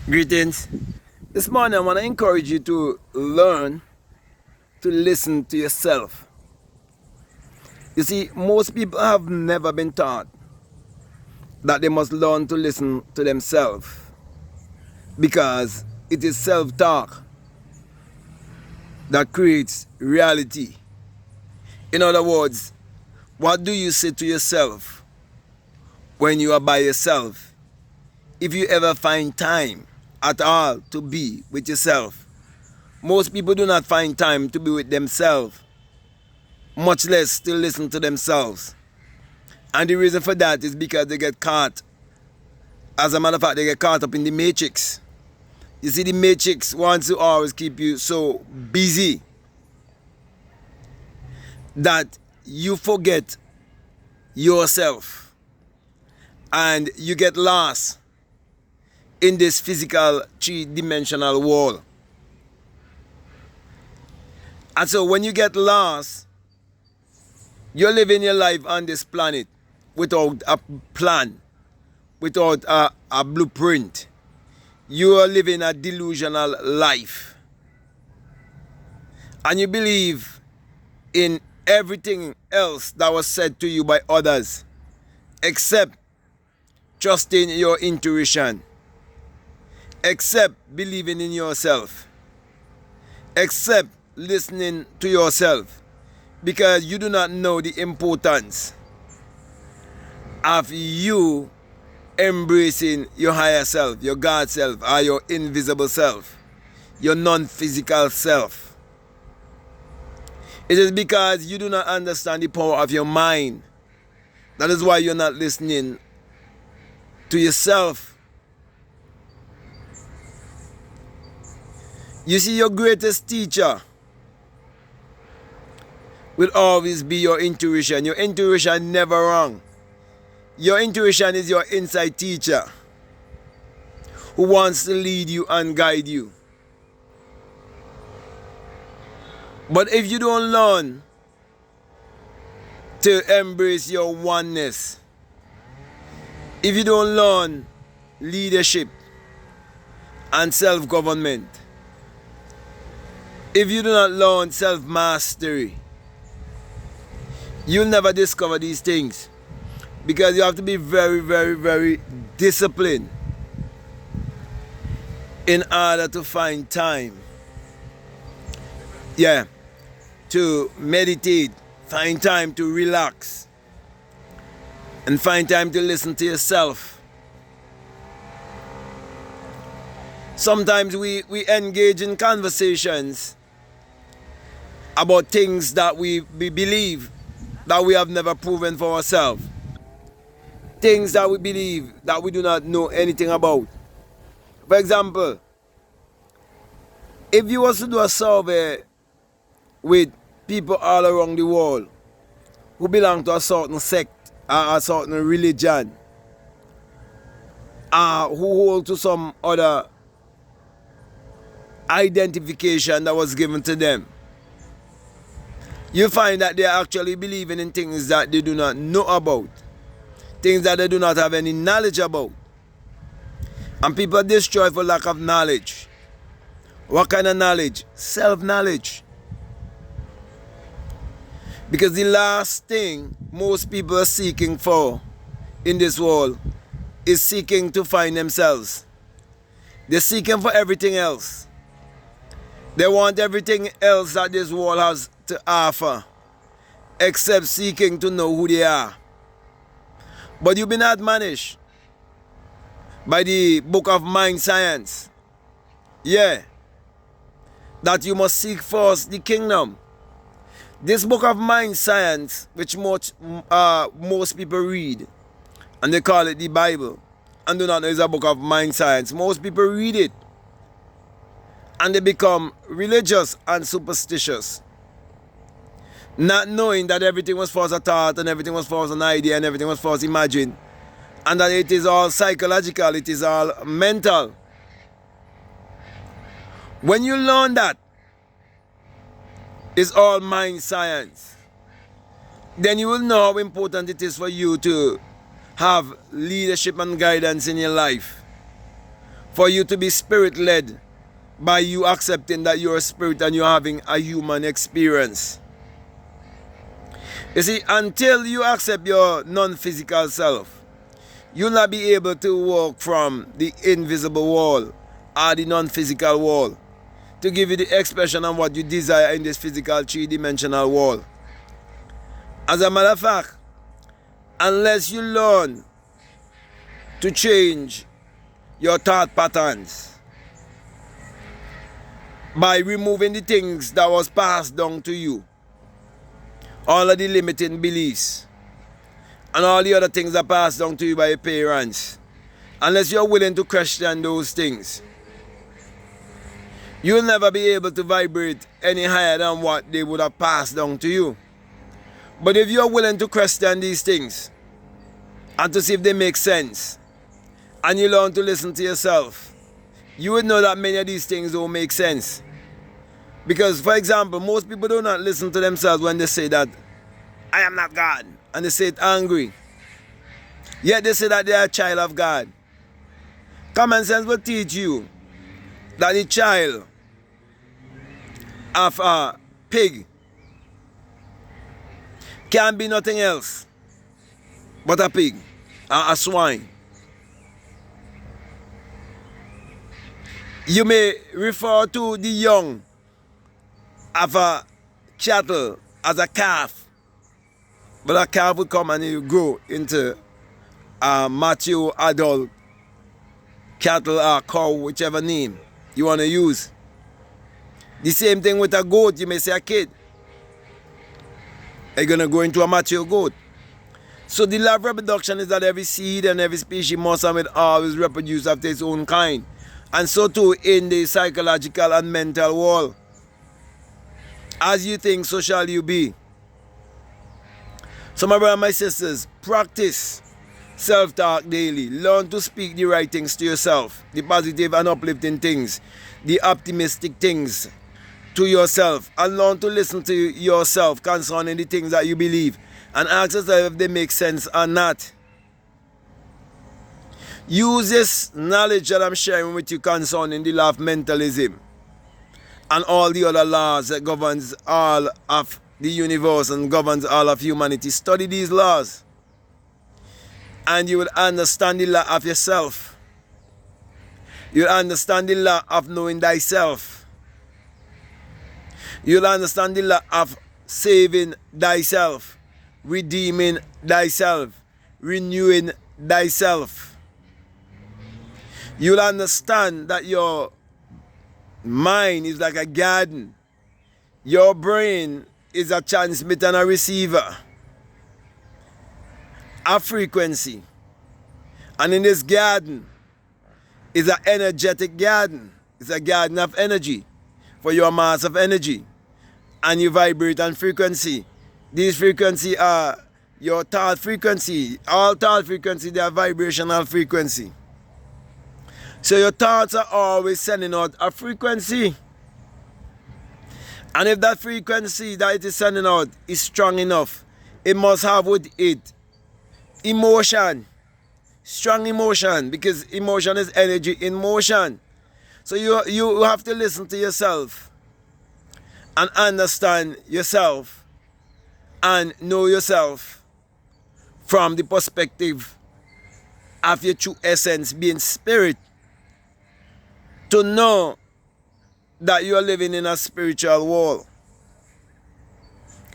Greetings. This morning I want to encourage you to learn to listen to yourself. You see, most people have never been taught that they must learn to listen to themselves because it is self-talk that creates reality. In other words, what do you say to yourself when you are by yourself? If you ever find time at all to be with yourself. Most people do not find time to be with themselves, much less to listen to themselves. And the reason for that is because they get caught, as a matter of fact, they get caught up in the matrix. You see, the matrix wants to always keep you so busy that you forget yourself and you get lost in this physical three-dimensional wall. And so when you get lost, you're living your life on this planet without a plan, without a blueprint. You are living a delusional life. And you believe in everything else that was said to you by others, except trusting your intuition, except believing in yourself, except listening to yourself, because you do not know the importance of you embracing your higher self, your God self, or your invisible self, your non-physical self. It is because you do not understand the power of your mind. That is why you're not listening to yourself. You see, your greatest teacher will always be your intuition. Your intuition never wrong. Your intuition is your inside teacher who wants to lead you and guide you. But if you don't learn to embrace your oneness, if you don't learn leadership and self-government, if you do not learn self-mastery, you'll never discover these things, because you have to be very, very, very disciplined in order to find time, to meditate, find time to relax, and find time to listen to yourself. Sometimes we engage in conversations about things that we believe that we have never proven for ourselves. Things that we believe that we do not know anything about. For example, if you was to do a survey with people all around the world who belong to a certain sect or a certain religion, or who hold to some other identification that was given to them, you find that they are actually believing in things that they do not know about, things that they do not have any knowledge about. And people destroy for lack of knowledge. What kind of knowledge? Self-knowledge. Because the last thing most people are seeking for in this world is seeking to find themselves. They're seeking for everything else. They want everything else that this world has to offer, except seeking to know who they are. But you've been admonished by the book of mind science, that you must seek first the kingdom. This book of mind science, which most people read, and they call it the Bible, and do not know it's a book of mind science. Most people read it and they become religious and superstitious, not knowing that everything was first a thought, and everything was first an idea, and everything was first imagined, and that it is all psychological, it is all mental. When you learn that it's all mind science, then you will know how important it is for you to have leadership and guidance in your life, for you to be spirit-led by you accepting that you're a spirit and you're having a human experience. You see, until you accept your non-physical self, you'll not be able to walk from the invisible wall or the non-physical wall to give you the expression of what you desire in this physical three-dimensional wall. As a matter of fact, unless you learn to change your thought patterns by removing the things that was passed down to you, all of the limiting beliefs and all the other things that passed down to you by your parents, unless you're willing to question those things, you'll never be able to vibrate any higher than what they would have passed down to you. But if you're willing to question these things and to see if they make sense, and you learn to listen to yourself, you would know that many of these things don't make sense. Because, for example, most people do not listen to themselves when they say that, I am not God, and they say it angry. Yet they say that they are a child of God. Common sense will teach you that the child of a pig can be nothing else but a pig, a swine. You may refer to the young of a cattle as a calf, but a calf will come and it will grow into a mature adult cattle or cow, whichever name you want to use. The same thing with a goat. You may say a kid, are you going to grow into a mature goat? So the law of reproduction is that every seed and every species must and will always reproduce after its own kind. And so too in the psychological and mental world. As you think, so shall you be. So my brothers and my sisters, practice self-talk daily. Learn to speak the right things to yourself, the positive and uplifting things, the optimistic things to yourself, and learn to listen to yourself concerning the things that you believe and ask yourself if they make sense or not. Use this knowledge that I'm sharing with you concerning the law of mentalism and all the other laws that governs all of the universe and governs all of humanity. Study these laws and you will understand the law of yourself. You'll understand the law of knowing thyself. You'll understand the law of saving thyself, redeeming thyself, renewing thyself. You'll understand that your mind is like a garden. Your brain is a transmitter and a receiver, a frequency. And in this garden is an energetic garden. It's a garden of energy for your mass of energy. And you vibrate on frequency. These frequencies are your thought frequency. All thought frequency, they are vibrational frequency. So your thoughts are always sending out a frequency. And if that frequency that it is sending out is strong enough, it must have with it emotion. Strong emotion, because emotion is energy in motion. So you have to listen to yourself and understand yourself and know yourself from the perspective of your true essence being spirit, to know that you are living in a spiritual world,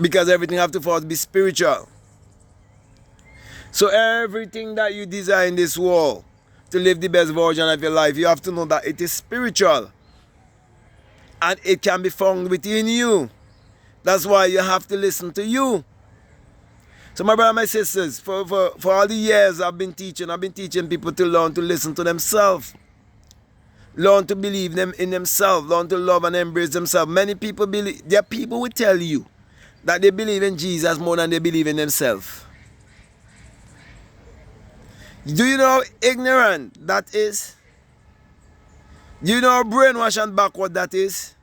because everything have to first be spiritual. So everything that you desire in this world to live the best version of your life, you have to know that it is spiritual and it can be found within you. That's why you have to listen to you. So my brothers and my sisters, for all the years I've been teaching people to learn to listen to themselves. Learn to believe them in themselves. Learn to love and embrace themselves. Many people believe, there are people who tell you that they believe in Jesus more than they believe in themselves. Do you know how ignorant that is? Do you know how brainwashed and backward that is?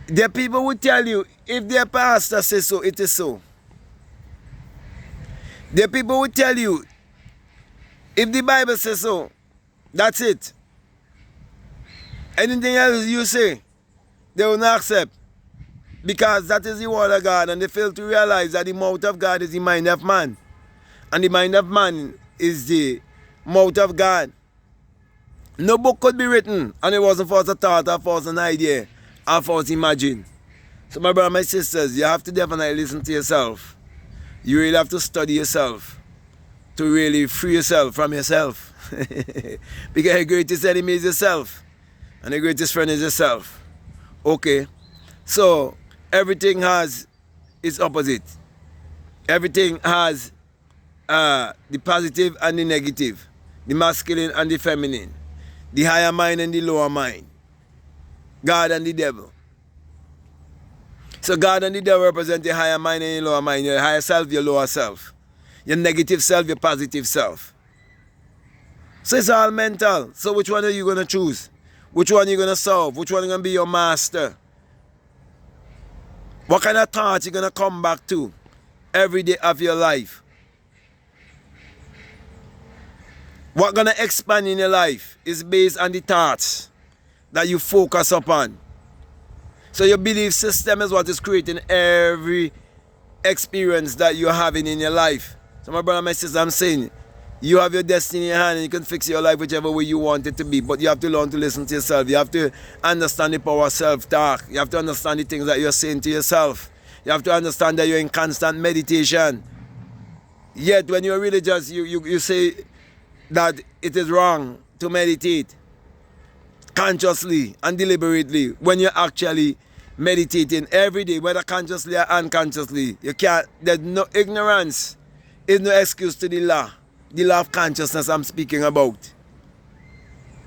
There are people who tell you, if their pastor says so, it is so. There are people who tell you, If the Bible says so, that's it. Anything else you say, they will not accept. Because that is the word of God, and they fail to realize that the mouth of God is the mind of man. And the mind of man is the mouth of God. No book could be written, and it wasn't for a thought or for an idea or for us imagine. So my brother, my sisters, you have to definitely listen to yourself. You really have to study yourself to really free yourself from yourself. Because your greatest enemy is yourself, and the greatest friend is yourself. Okay? So, everything has its opposite. Everything has the positive and the negative, the masculine and the feminine, the higher mind and the lower mind, God and the devil. So God and the devil represent the higher mind and the lower mind, your higher self, your lower self, your negative self, your positive self. So it's all mental. So which one are you going to choose? Which one are you going to solve? Which one is going to be your master? What kind of thoughts you going to come back to every day of your life? What's going to expand in your life is based on the thoughts that you focus upon. So your belief system is what is creating every experience that you're having in your life. So my brother, my sister, I'm saying, you have your destiny in your hand and you can fix your life whichever way you want it to be. But you have to learn to listen to yourself. You have to understand the power of self-talk. You have to understand the things that you're saying to yourself. You have to understand that you're in constant meditation. Yet when you're religious, you say that it is wrong to meditate consciously and deliberately when you're actually meditating every day, whether consciously or unconsciously. You can't, there's no ignorance is no excuse to the law of consciousness I'm speaking about.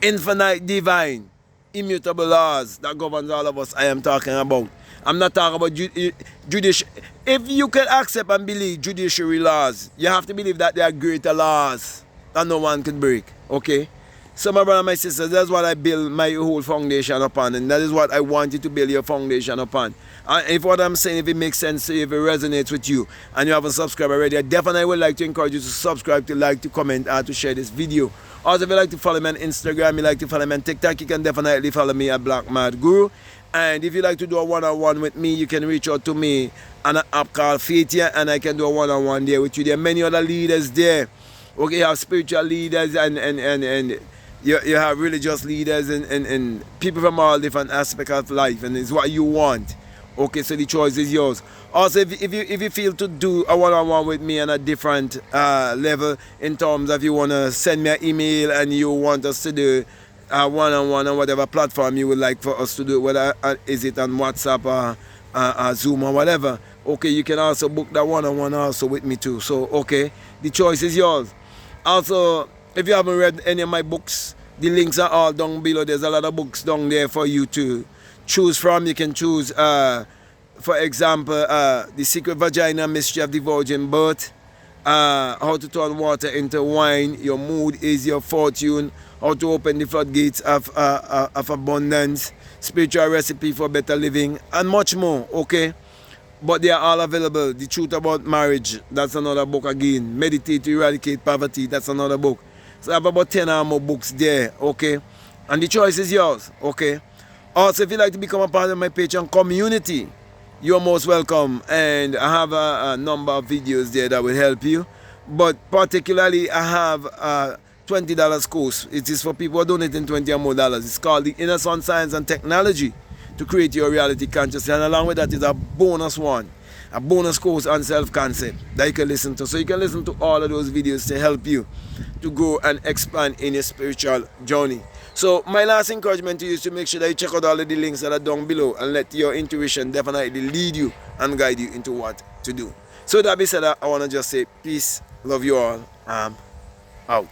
Infinite, divine, immutable laws that governs all of us I am talking about. I'm not talking about judicial. If you can accept and believe judiciary laws, you have to believe that they are greater laws that no one can break. Okay? So my brother and my sisters, that's what I build my whole foundation upon, and that is what I want you to build your foundation upon. And if what I'm saying, if it makes sense to you, if it resonates with you, and you haven't subscribed already, I definitely would like to encourage you to subscribe, to like, to comment, and to share this video. Also, if you like to follow me on Instagram, you like to follow me on TikTok, you can definitely follow me at Black Mad Guru. And if you like to do a one-on-one with me, you can reach out to me on an app called Faithia, and I can do a one-on-one there with you. There are many other leaders there. Okay, you have spiritual leaders and you have religious leaders and people from all different aspects of life, and it's what you want. Okay, so the choice is yours. Also, if you feel to do a one-on-one with me on a different level, in terms of you want to send me an email and you want us to do a one-on-one on whatever platform you would like for us to do, whether is it on WhatsApp or Zoom or whatever, okay, you can also book that one-on-one also with me too. So, okay, the choice is yours. Also, if you haven't read any of my books, the links are all down below. There's a lot of books down there for you to choose from. You can choose, for example, The Secret Vagina Mystery of the Virgin Birth, How to Turn Water into Wine, Your Mood is Your Fortune, How to Open the Floodgates of Abundance, Spiritual Recipe for Better Living, and much more, okay? But they are all available. The Truth About Marriage, that's another book again. Meditate to Eradicate Poverty, that's another book. So I have about 10 or more books there, okay? And the choice is yours, okay? Also, if you'd like to become a part of my Patreon community, you're most welcome. And I have a number of videos there that will help you. But particularly, I have a $20 course. It is for people who are donating $20 or more dollars. It's called The Inner Sun Science and Technology to Create Your Reality Consciousness. And along with that is a bonus one. A bonus course on self-concept that you can listen to. So you can listen to all of those videos to help you to grow and expand in your spiritual journey. So my last encouragement to you is to make sure that you check out all of the links that are down below and let your intuition definitely lead you and guide you into what to do. So that being said, I want to just say peace, love you all, out.